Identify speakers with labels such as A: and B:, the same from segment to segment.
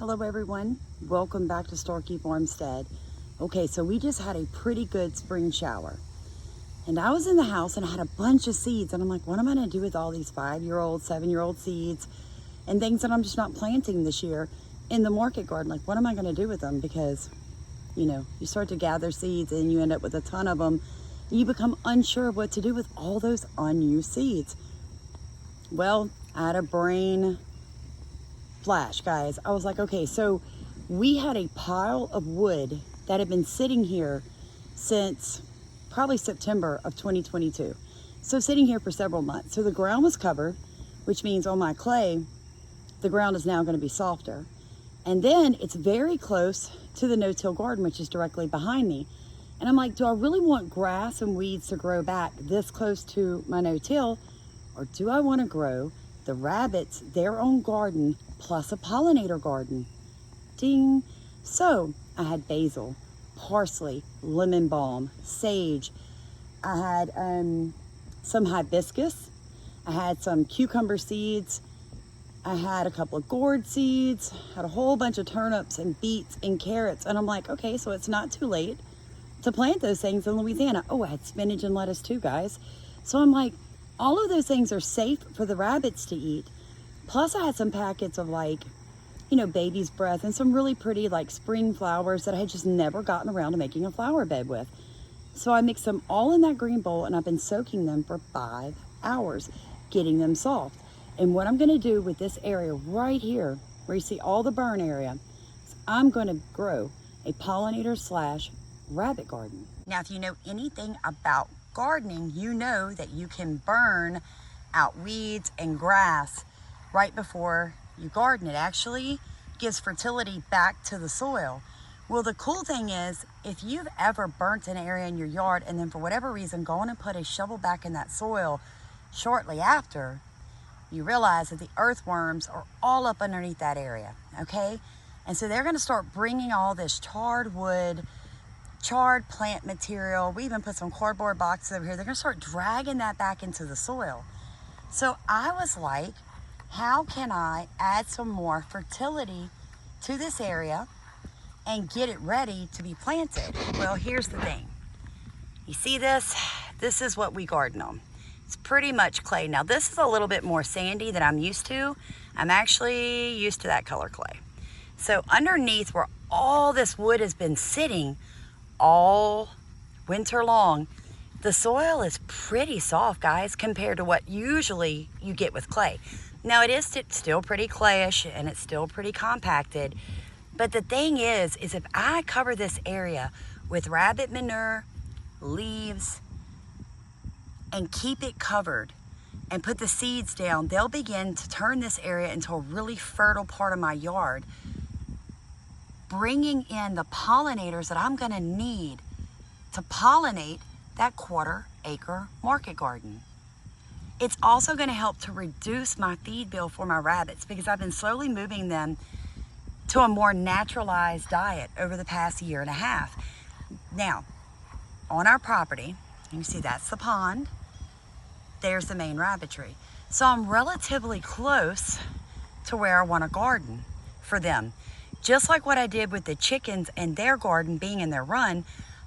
A: Hello everyone, welcome back to Starkey Farmstead. Okay, so we just had a pretty good spring shower. And I was in the house and I had a bunch of seeds and I'm like, what am I gonna do with all these 5-year-old, 7-year-old seeds and things that I'm just not planting this year in the market garden? Like, what am I gonna do with them? Because, you know, you start to gather seeds and you end up with a ton of them. And you become unsure of what to do with all those unused seeds. Well, I had a brain flash, guys. I was like, okay, so we had a pile of wood that had been sitting here since probably September of 2022. So sitting here for several months. So the ground was covered, which means on my clay, the ground is now going to be softer. And then it's very close to the no-till garden, which is directly behind me. And I'm like, do I really want grass and weeds to grow back this close to my no-till? Or do I want to grow the rabbits their own garden plus a pollinator garden? Ding. So I had basil, parsley, lemon balm, sage. I had some hibiscus. I had some cucumber seeds. I had a couple of gourd seeds, had a whole bunch of turnips and beets and carrots. And I'm like, okay, so it's not too late to plant those things in Louisiana. Oh, I had spinach and lettuce too, guys. So I'm like, all of those things are safe for the rabbits to eat. Plus I had some packets of, like, you know, baby's breath and some really pretty like spring flowers that I had just never gotten around to making a flower bed with. So I mixed them all in that green bowl and I've been soaking them for 5 hours, getting them soft. And what I'm gonna do with this area right here, where you see all the burn area, is I'm gonna grow a pollinator / rabbit garden. Now, if you know anything about gardening, you know that you can burn out weeds and grass right before you garden. It actually gives fertility back to the soil. Well, the cool thing is, if you've ever burnt an area in your yard and then for whatever reason gone and put a shovel back in that soil shortly after, you realize that the earthworms are all up underneath that area, okay? And so they're gonna start bringing all this charred wood, charred plant material. We even put some cardboard boxes over here. They're gonna start dragging that back into the soil. So I was like, how can I add some more fertility to this area and get it ready to be planted? Well, here's the thing. You see this? This is what we garden on. It's pretty much clay. Now this is a little bit more sandy than I'm used to. I'm actually used to that color clay. So underneath where all this wood has been sitting all winter long, the soil is pretty soft, guys, compared to what usually you get with clay. Now it is still pretty clayish and it's still pretty compacted, but the thing is if I cover this area with rabbit manure, leaves, and keep it covered and put the seeds down, they'll begin to turn this area into a really fertile part of my yard, bringing in the pollinators that I'm gonna need to pollinate that 1/4 acre market garden. It's also gonna help to reduce my feed bill for my rabbits because I've been slowly moving them to a more naturalized diet over the past 1.5 years. Now, on our property, you can see that's the pond, there's the main rabbitry. So I'm relatively close to where I wanna garden for them. Just like what I did with the chickens and their garden being in their run,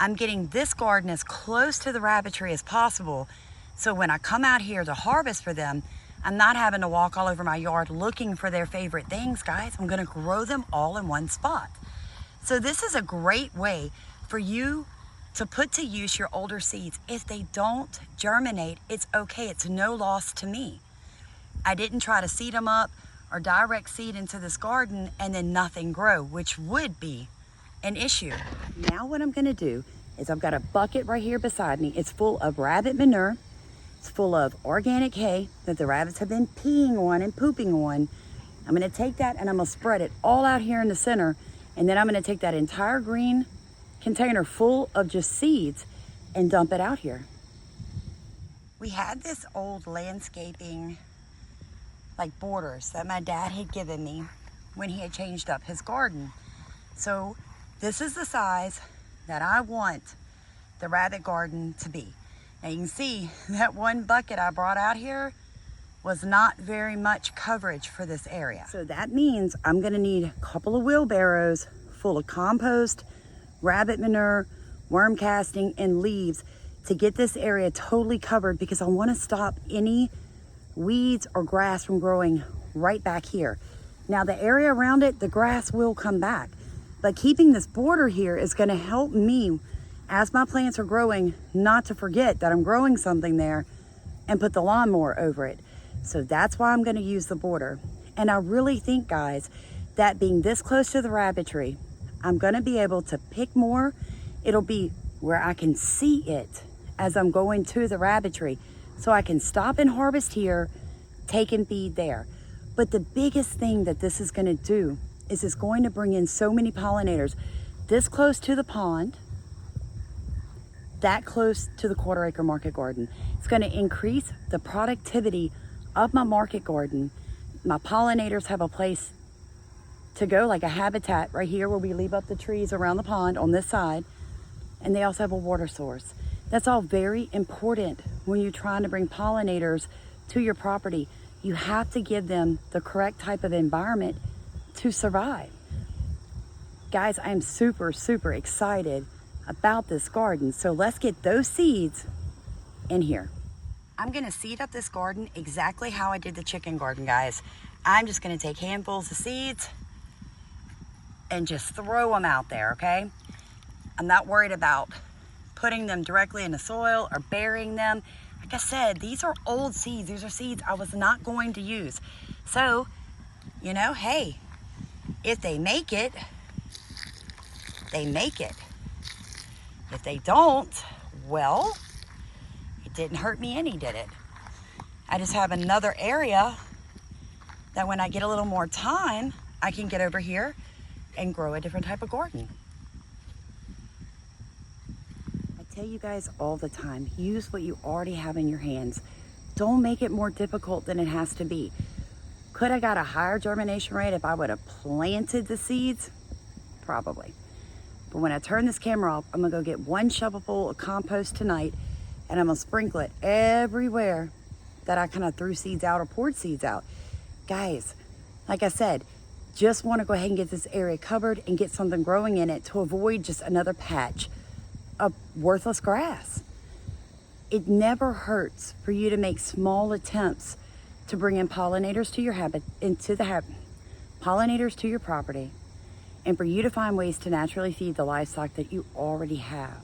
A: I'm getting this garden as close to the rabbitry as possible. So when I come out here to harvest for them, I'm not having to walk all over my yard looking for their favorite things, guys. I'm gonna grow them all in one spot. So this is a great way for you to put to use your older seeds. If they don't germinate, it's okay. It's no loss to me. I didn't try to seed them up or direct seed into this garden and then nothing grow, which would be an issue. Now what I'm gonna do is I've got a bucket right here beside me. It's full of rabbit manure. It's full of organic hay that the rabbits have been peeing on and pooping on. I'm gonna take that and I'm gonna spread it all out here in the center. And then I'm gonna take that entire green container full of just seeds and dump it out here. We had this old landscaping like borders that my dad had given me when he had changed up his garden. So this is the size that I want the rabbit garden to be. Now you can see that one bucket I brought out here was not very much coverage for this area. So that means I'm gonna need a couple of wheelbarrows full of compost, rabbit manure, worm casting, and leaves to get this area totally covered, because I wanna stop any weeds or grass from growing right back here. Now the area around it, the grass will come back, but keeping this border here is gonna help me as my plants are growing not to forget that I'm growing something there and put the lawnmower over it. So that's why I'm gonna use the border. And I really think, guys, that being this close to the rabbitry, I'm gonna be able to pick more. It'll be where I can see it as I'm going to the rabbitry. So I can stop and harvest here, take and feed there. But the biggest thing that this is gonna do is it's going to bring in so many pollinators this close to the pond, that close to the quarter-acre market garden. It's gonna increase the productivity of my market garden. My pollinators have a place to go, like a habitat right here where we leave up the trees around the pond on this side, and they also have a water source. That's all very important when you're trying to bring pollinators to your property. You have to give them the correct type of environment to survive. Guys, I am super, super excited about this garden. So let's get those seeds in here. I'm gonna seed up this garden exactly how I did the chicken garden, guys. I'm just gonna take handfuls of seeds and just throw them out there, okay? I'm not worried about putting them directly in the soil or burying them. Like I said, these are old seeds. These are seeds I was not going to use. So, you know, hey, if they make it, they make it. If they don't, well, it didn't hurt me any, did it? I just have another area that when I get a little more time, I can get over here and grow a different type of garden. I tell you guys all the time, use what you already have in your hands. Don't make it more difficult than it has to be. Could I got a higher germination rate if I would have planted the seeds? Probably. But when I turn this camera off, I'm gonna go get one shovelful of compost tonight, and I'm gonna sprinkle it everywhere that I kind of threw seeds out or poured seeds out. Guys, like I said, just wanna go ahead and get this area covered and get something growing in it to avoid just another patch of worthless grass. It never hurts for you to make small attempts to bring in pollinators to your pollinators to your property, and for you to find ways to naturally feed the livestock that you already have.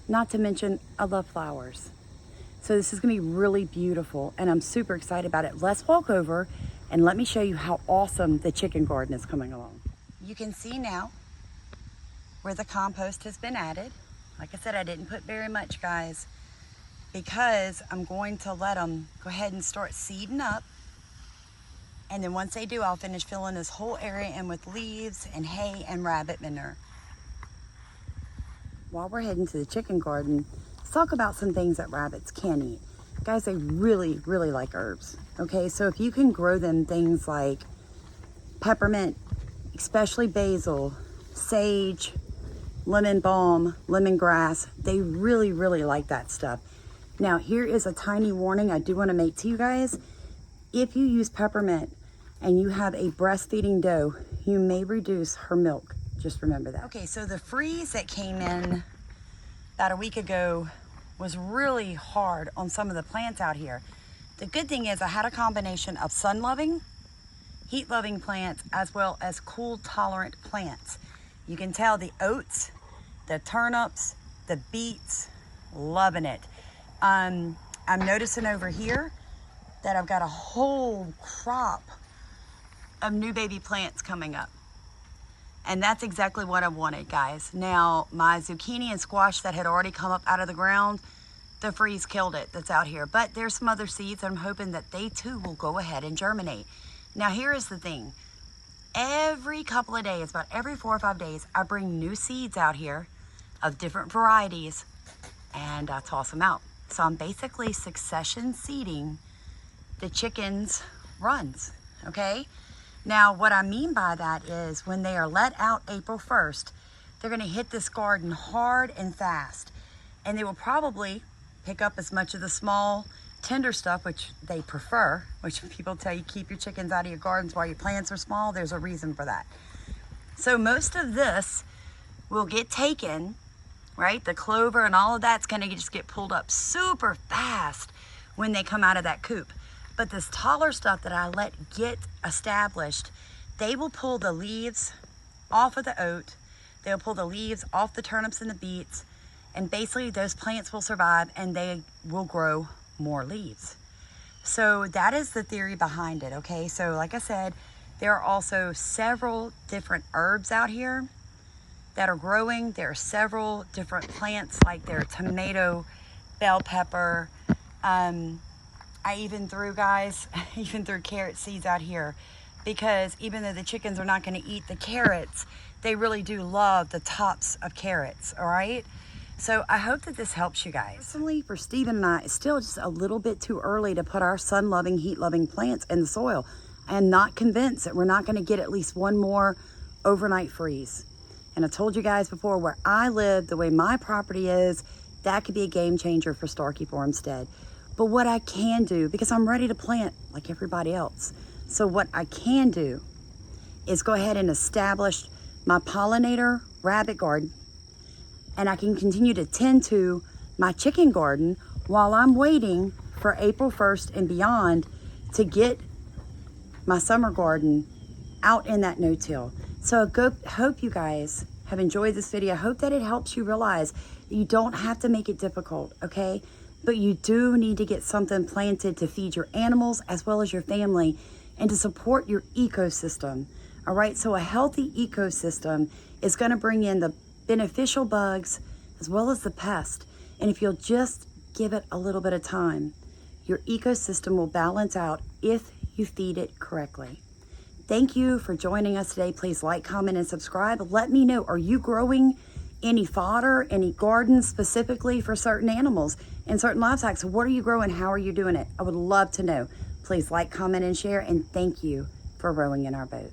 A: Not to mention, I love flowers. So this is gonna be really beautiful, and I'm super excited about it. Let's walk over and let me show you how awesome the chicken garden is coming along. You can see now where the compost has been added. Like I said, I didn't put very much, guys, because I'm going to let them go ahead and start seeding up. And then once they do, I'll finish filling this whole area in with leaves and hay and rabbit manure. While we're heading to the chicken garden, let's talk about some things that rabbits can eat. Guys, they really, really like herbs. Okay, so if you can grow them things like peppermint, especially basil, sage, lemon balm, lemongrass, they really, really like that stuff. Now, here is a tiny warning I do want to make to you guys. If you use peppermint and you have a breastfeeding doe, you may reduce her milk. Just remember that. Okay, so the freeze that came in about a week ago was really hard on some of the plants out here. The good thing is I had a combination of sun-loving, heat-loving plants, as well as cool-tolerant plants. You can tell the oats, the turnips, the beets, loving it. I'm noticing over here that I've got a whole crop of new baby plants coming up. And that's exactly what I wanted, guys. Now, my zucchini and squash that had already come up out of the ground, the freeze killed it that's out here. But there's some other seeds that I'm hoping that they too will go ahead and germinate. Now, here is the thing. Every couple of days, about every 4 or 5 days, I bring new seeds out here of different varieties and I toss them out. So I'm basically succession seeding the chickens' runs, okay? Now, what I mean by that is when they are let out April 1st, they're gonna hit this garden hard and fast. And they will probably pick up as much of the small tender stuff, which they prefer, which people tell you keep your chickens out of your gardens while your plants are small. There's a reason for that. So most of this will get taken, right? The clover and all of that's gonna just get pulled up super fast when they come out of that coop. But this taller stuff that I let get established, they will pull the leaves off of the oat, they'll pull the leaves off the turnips and the beets, and basically those plants will survive and they will grow more leaves. So that is the theory behind it, okay? So like I said, there are also several different herbs out here that are growing. There are several different plants, like their tomato, bell pepper. I even threw, guys, even threw carrot seeds out here, because even though the chickens are not going to eat the carrots, they really do love the tops of carrots, all right? So I hope that this helps you guys. Personally, for Stephen and I, it's still just a little bit too early to put our sun-loving, heat-loving plants in the soil. I am not convinced that we're not going to get at least one more overnight freeze. And I told you guys before, where I live, the way my property is, that could be a game changer for Starkey Farmstead. But what I can do, because I'm ready to plant like everybody else, so what I can do is go ahead and establish my pollinator rabbit garden, and I can continue to tend to my chicken garden while I'm waiting for April 1st and beyond to get my summer garden out in that no-till. So hope you guys have enjoyed this video. I hope that it helps you realize that you don't have to make it difficult, okay? But you do need to get something planted to feed your animals as well as your family and to support your ecosystem, all right? So a healthy ecosystem is gonna bring in the beneficial bugs as well as the pest. And if you'll just give it a little bit of time, your ecosystem will balance out if you feed it correctly. Thank you for joining us today. Please like, comment, and subscribe. Let me know, are you growing any fodder, any gardens specifically for certain animals and certain livestock? So what are you growing? How are you doing it? I would love to know. Please like, comment, and share, and thank you for rowing in our boat.